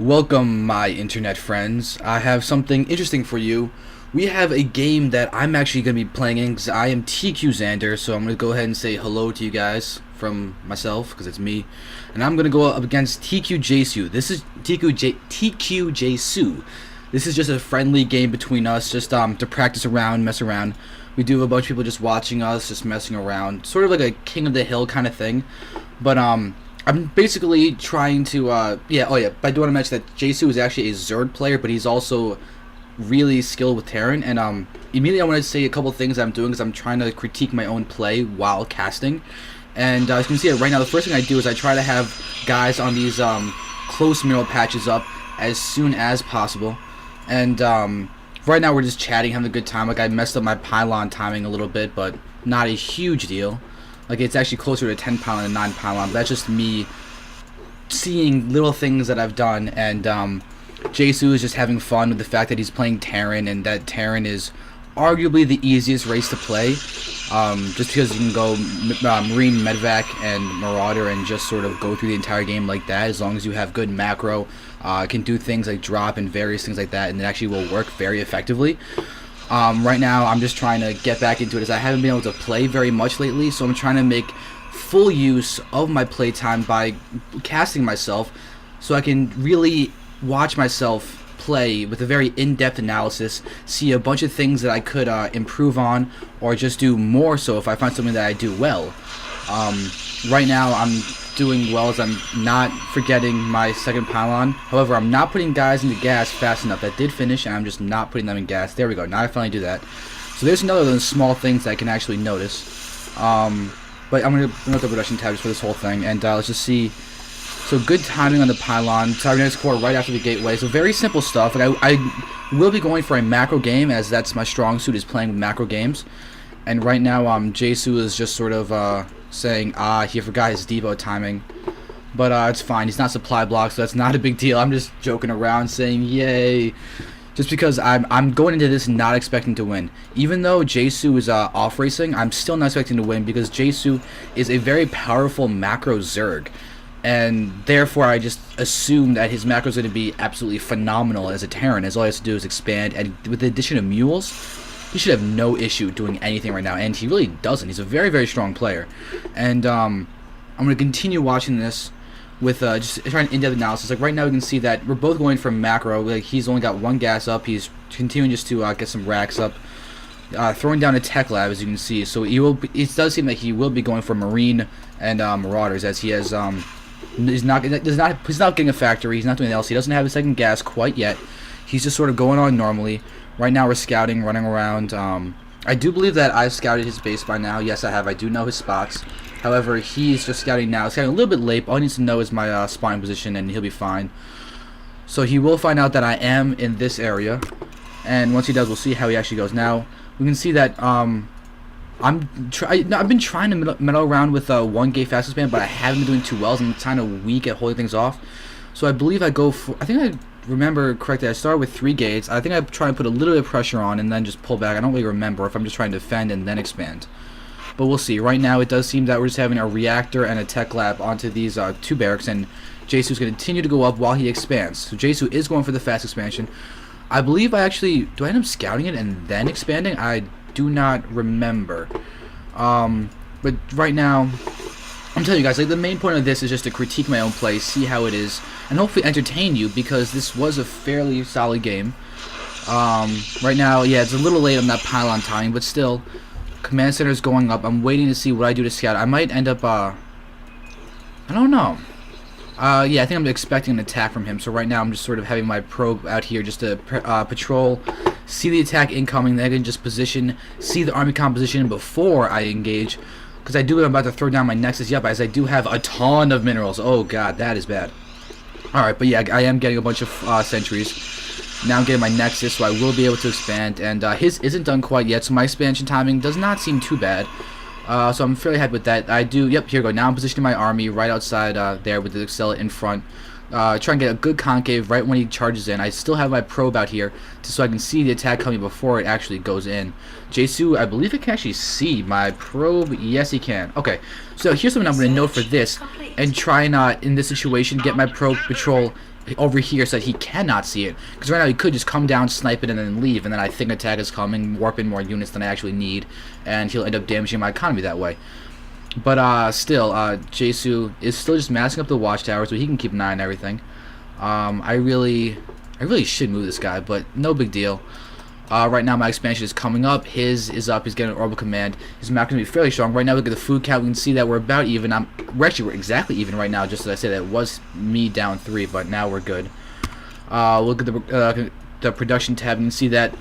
Welcome, my internet friends. I have something interesting for you. We have a game that I'm actually going to be playing in because I am tQzander, so I'm going to go ahead and say hello to you guys from myself because it's me. And I'm going to go up against tQJaysu. This is tQJaysu. This is just a friendly game between us, just to practice around, mess around. We do have a bunch of people just watching us, just messing around. Sort of like a king of the hill kind of thing. But I'm basically trying to, but I do want to mention that Jaysu is actually a Zerg player, but he's also really skilled with Terran, and immediately I want to say a couple things I'm doing because I'm trying to critique my own play while casting. And as you can see right now, the first thing I do is I try to have guys on these close mineral patches up as soon as possible. And right now we're just chatting, having a good time. Like, I messed up my pylon timing a little bit, but not a huge deal. Like, it's actually closer to 10 pylon than 9 pylon. But that's just me seeing little things that I've done. And Jaysu is just having fun with the fact that he's playing Terran, and that Terran is arguably the easiest race to play. Just because you can go Marine, Medvac, and Marauder and just sort of go through the entire game like that. As long as you have good macro, can do things like drop and various things like that, and it actually will work very effectively. Right now I'm just trying to get back into it as I haven't been able to play very much lately, so I'm trying to make full use of my playtime by casting myself so I can really watch myself play with a very in-depth analysis, see a bunch of things that I could improve on or just do more so if I find something that I do well. Right now I'm doing well as I'm not forgetting my second pylon. However, I'm not putting guys into gas fast enough. That did finish, and I'm just not putting them in gas. There we go. Now I finally do that. So there's another of those small things that I can actually notice. But I'm going to bring up the production tabs for this whole thing, and let's just see. So good timing on the pylon. Cybernetics core right after the gateway. So very simple stuff. Like, I will be going for a macro game, as that's my strong suit, is playing with macro games. And right now, Jaysu is just sort of saying, he forgot his Devo timing. But it's fine. He's not supply blocked, so that's not a big deal. I'm just joking around saying, yay. Just because I'm going into this not expecting to win. Even though Jaysu is off racing, I'm still not expecting to win because Jaysu is a very powerful macro Zerg. And therefore, I just assume that his macro is going to be absolutely phenomenal as a Terran, as all he has to do is expand. And with the addition of mules, he should have no issue doing anything right now. And he really doesn't. He's a very, very strong player. And I'm going to continue watching this with just trying in-depth analysis. Like, right now, we can see that we're both going for macro. Like, he's only got one gas up. He's continuing just to get some racks up. Throwing down a tech lab, as you can see. So it does seem like he will be going for Marine and Marauders, as he has... He's not getting a factory. He's not doing anything else. He doesn't have a second gas quite yet. He's just sort of going on normally. Right now we're scouting, running around. I do believe that I've scouted his base by now. Yes, I have. I do know his spots. However, he's just scouting now. Scouting a little bit late. All he needs to know is my spawning position, and he'll be fine. So he will find out that I am in this area, and once he does, we'll see how he actually goes. Now we can see that I've been trying to meddle around with 1 gate fastest span, but I haven't been doing too well. So I'm kind of weak at holding things off. So I believe I go for... I think I remember correctly. I started with 3 gates. I think I try to put a little bit of pressure on and then just pull back. I don't really remember if I'm just trying to defend and then expand. But we'll see. Right now, it does seem that we're just having a reactor and a tech lab onto these 2 barracks, and Jaysu is going to continue to go up while he expands. So Jaysu is going for the fast expansion. I believe I actually... Do I end up scouting it and then expanding? I do not remember. But right now, I'm telling you guys, like, the main point of this is just to critique my own play, see how it is, and hopefully entertain you, because this was a fairly solid game. Right now, yeah, it's a little late on that pylon timing, but still, command center is going up. I'm waiting to see what I do to scout. I might end up, I don't know. Yeah, I think I'm expecting an attack from him, so right now I'm just sort of having my probe out here just to patrol, see the attack incoming, then I can just position, see the army composition before I engage, because I do I'm about to throw down my Nexus, yep, as I do have a ton of minerals. Oh god, that is bad. Alright, but yeah, I am getting a bunch of sentries. Now I'm getting my Nexus, so I will be able to expand, and his isn't done quite yet, so my expansion timing does not seem too bad. So I'm fairly happy with that. Yep, here we go. Now I'm positioning my army right outside there with the Excella in front. Try and get a good concave right when he charges in. I still have my probe out here so I can see the attack coming before it actually goes in. Jaysu, I believe it can actually see my probe. Yes, he can. Okay, so here's something I'm going to note for this, and try and, in this situation, get my probe patrol over here so that he cannot see it. Because right now he could just come down, snipe it, and then leave. And then I think attack is coming, warp in more units than I actually need. And he'll end up damaging my economy that way. But still, Jaysu is still just massing up the watchtower so he can keep an eye on everything. I really should move this guy, but no big deal. Right now my expansion is coming up. His is up. He's getting an orbital command. His map going to be fairly strong. Right now look at the food count. We can see that we're about even. We're exactly even right now. Just as I said, it was me down 3, but now we're good. Look at the production tab. You can see that,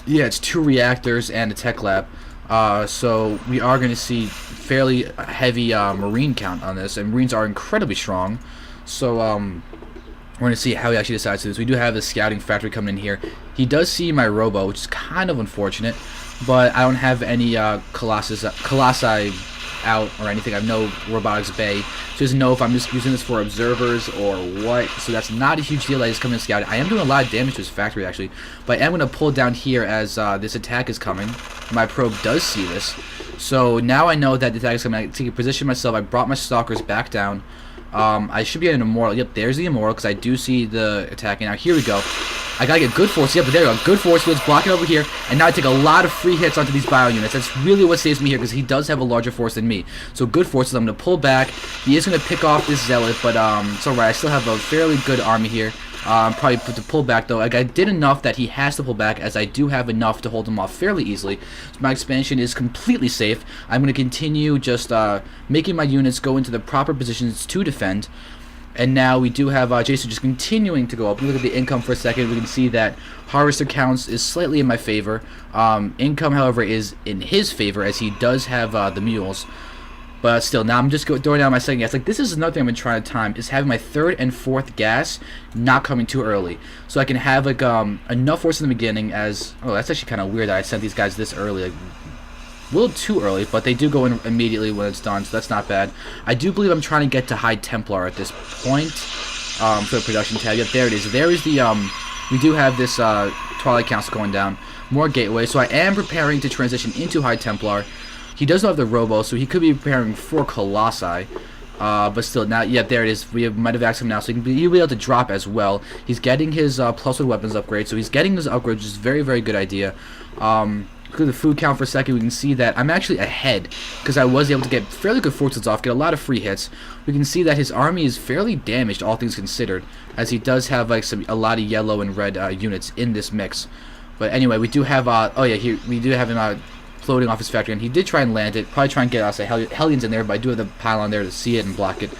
yeah, it's 2 reactors and a tech lab. So we are going to see fairly heavy marine count on this, and marines are incredibly strong. So we're going to see how he actually decides to do this. We do have the scouting factory coming in here. He does see my robo, which is kind of unfortunate, but I don't have any colossi out or anything. I have no robotics bay, so he doesn't know if I'm just using this for observers or what. So that's not a huge deal that he's coming to scout. I am doing a lot of damage to his factory actually, but I am going to pull down here as this attack is coming. My probe does see this, so now I know that the attack is coming. I take a position myself. I brought my stalkers back down. I should be getting an immortal. Yep, there's the immortal because I do see the attacking. Now here we go. I gotta get good force. Yep, but there we go. Good force fields blocking over here, and now I take a lot of free hits onto these bio units. That's really what saves me here because he does have a larger force than me. So good forces. I'm gonna pull back. He is gonna pick off this zealot, but it's alright. I still have a fairly good army here. Probably put to pull back though. Like I did enough that he has to pull back, as I do have enough to hold him off fairly easily. So my expansion is completely safe. I'm going to continue just making my units go into the proper positions to defend. And now we do have Jaysu just continuing to go up. Look at the income for a second. We can see that harvester counts is slightly in my favor. Income, however, is in his favor as he does have the mules. But still, now I'm just throwing down my second gas. Like, this is another thing I've been trying to time, is having my 3rd and 4th gas not coming too early. So I can have, like, enough force in the beginning as... Oh, that's actually kind of weird that I sent these guys this early. Like, a little too early, but they do go in immediately when it's done, so that's not bad. I do believe I'm trying to get to High Templar at this point. For the production tab. Yep, there it is. There is the, we do have this, Twilight Council going down. More gateway, so I am preparing to transition into High Templar. He does not have the robo, so he could be preparing for Colossi. But still, now, yeah, there it is. We have Medevacs him now, so he'll be able to drop as well. He's getting his +1 weapons upgrade, so he's getting this upgrade, which is a very, very good idea. Look at the food count for a second. We can see that I'm actually ahead because I was able to get fairly good forces off, get a lot of free hits. We can see that his army is fairly damaged, all things considered, as he does have like a lot of yellow and red units in this mix. But anyway, we do have oh yeah, we do have him floating off his factory, and he did try and land it. Probably try and get us a Hellions in there, but I do have the pylon there to see it and block it.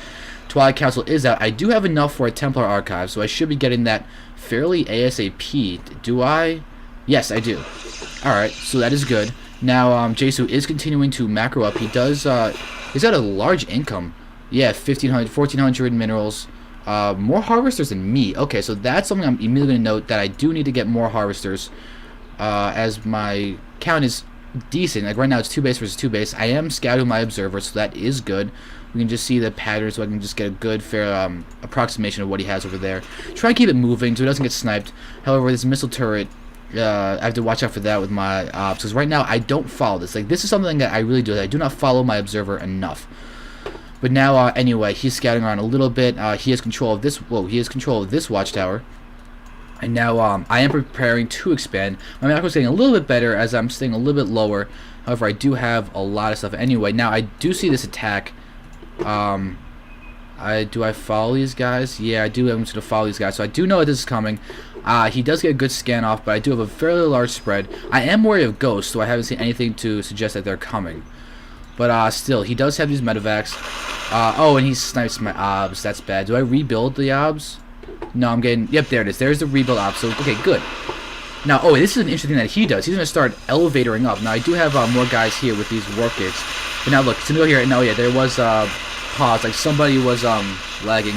Twilight Council is out. I do have enough for a Templar archive, so I should be getting that fairly ASAP. Do I? Yes, I do. Alright, so that is good. Now, Jaysu is continuing to macro up. He does, he's got a large income. Yeah, 1,400 minerals. More harvesters than me. Okay, so that's something I'm immediately going to note, that I do need to get more harvesters, as my count is decent. Like, right now it's 2 base versus 2 base. I am scouting my observer, so that is good. We can just see the pattern, so I can just get a good, fair approximation of what he has over there. Try and keep it moving so it doesn't get sniped. However, this missile turret, I have to watch out for that with my ops, because right now I don't follow this. Like, this is something that I really do. I do not follow my observer enough. But now, anyway, he's scouting around a little bit. He has control of this. Whoa, he has control of this watchtower. And now I am preparing to expand. My macro is getting a little bit better as I'm staying a little bit lower. However, I do have a lot of stuff. Anyway, now I do see this attack. Do I follow these guys? Yeah, I do. I'm just going to follow these guys. So I do know that this is coming. He does get a good scan off, but I do have a fairly large spread. I am wary of ghosts, so I haven't seen anything to suggest that they're coming. But still, he does have these medevacs. Oh, and he snipes my obs. That's bad. Do I rebuild the obs? No, I'm getting... Yep, there it is. There's the rebuild obs. So, okay, good. Now, oh, this is an interesting thing that he does. He's going to start elevatoring up. Now, I do have more guys here with these warp gates. But now, look, it's going to go here. No, yeah, there was pause. Like, somebody was lagging.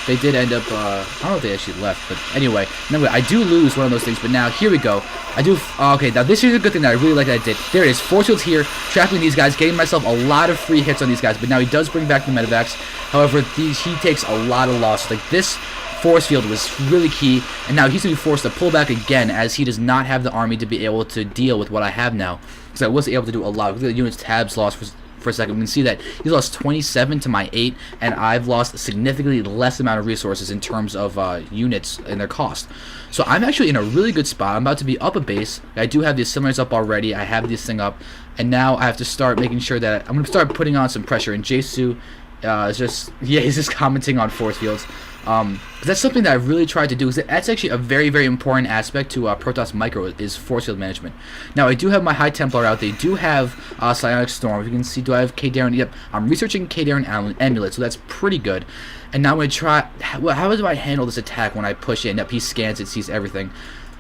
They did end up, I don't know if they actually left, but anyway, I do lose one of those things, but now, here we go. I do, okay, now this is a good thing that I really like that I did. There it is, force fields here, trapping these guys, getting myself a lot of free hits on these guys, but now he does bring back the medevacs. However, he takes a lot of losses. Like, this force field was really key, and now he's going to be forced to pull back again, as he does not have the army to be able to deal with what I have now. Because I wasn't able to do a lot. Look at the unit's tabs lost for for a second, we can see that he's lost 27 to my 8, and I've lost a significantly less amount of resources in terms of units and their cost. So I'm actually in a really good spot. I'm about to be up a base. I do have the assimilators up already. I have this thing up, and now I have to start making sure that I'm going to start putting on some pressure. And Jaysu is just, yeah, he's just commenting on force fields. Because that's something that I've really tried to do. That's actually a very, very important aspect to Protoss Micro is force field management. Now, I do have my High Templar out. They do have Psionic Storm. If you can see, do I have tQzander? Yep, I'm researching tQzander Amulet, so that's pretty good. And now I'm going to try, well, how do I handle this attack when I push it? Yep, he scans it, sees everything.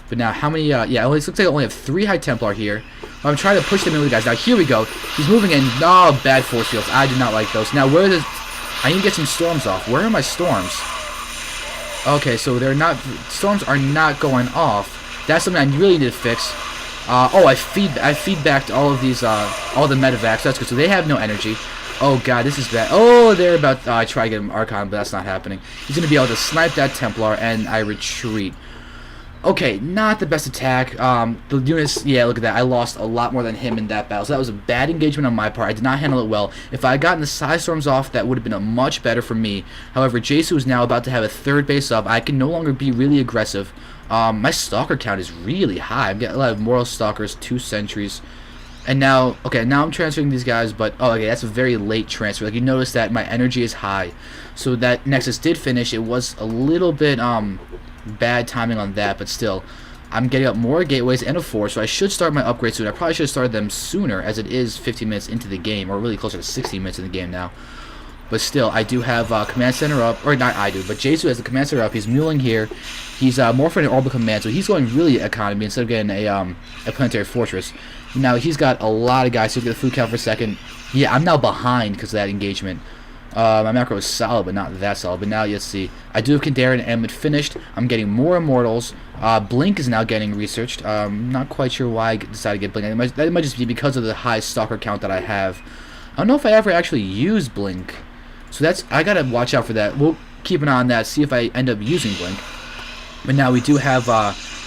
But now, how many, yeah, it looks like I only have 3 High Templar here. I'm trying to push them in with the guys. Now, here we go. He's moving in. Oh, bad force fields. I do not like those. Now, where is, I need to get some storms off. Where are my storms? Okay, so they're not, storms are not going off. That's something I really need to fix. Oh, I feedbacked all of these, all the medevacs. That's good. So they have no energy. Oh god, this is bad. Oh, they're about, I try to get him Archon, but that's not happening. He's gonna be able to snipe that Templar, and I retreat. Okay, not the best attack. The units, yeah, look at that. I lost a lot more than him in that battle. So that was a bad engagement on my part. I did not handle it well. If I had gotten the Psi Storms off, that would have been a much better for me. However, Jaysu is now about to have a 3rd base up. I can no longer be really aggressive. My Stalker count is really high. I'm getting a lot of Moral Stalkers, 2 sentries. And now, okay, now I'm transferring these guys, but, oh, okay, that's a very late transfer. Like, you notice that my energy is high. So that Nexus did finish. It was a little bit, bad timing on that, but still, I'm getting up more gateways and a force, so I should start my upgrade soon. I probably should have started them sooner, as it is 15 minutes into the game, or really closer to 16 minutes in the game now. But still, I do have command center up, or not I do, but Jaysu has the command center up. He's muling here. He's more for an orbital command, so he's going really economy instead of getting a planetary fortress. Now he's got a lot of guys. So get the food count for a second. Yeah, I'm now behind because of that engagement. My macro is solid, but not that solid. But now, let's see. I do have Kandarian Amulet finished. I'm getting more Immortals. Blink is now getting researched. Not quite sure why I decided to get Blink. That might just be because of the high Stalker count that I have. I don't know if I ever actually use Blink. So that's, I gotta watch out for that. We'll keep an eye on that, see if I end up using Blink. But now we do have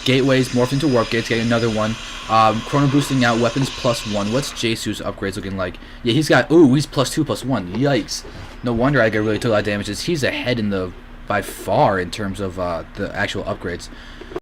Gateways morphed into Warp Gates, getting another one. Chrono boosting out, weapons +1. What's Jaysu's upgrades looking like? Yeah, he's got, ooh, he's +2/+1. Yikes. No wonder I really took a lot of damages. He's ahead in the, by far, in terms of the actual upgrades.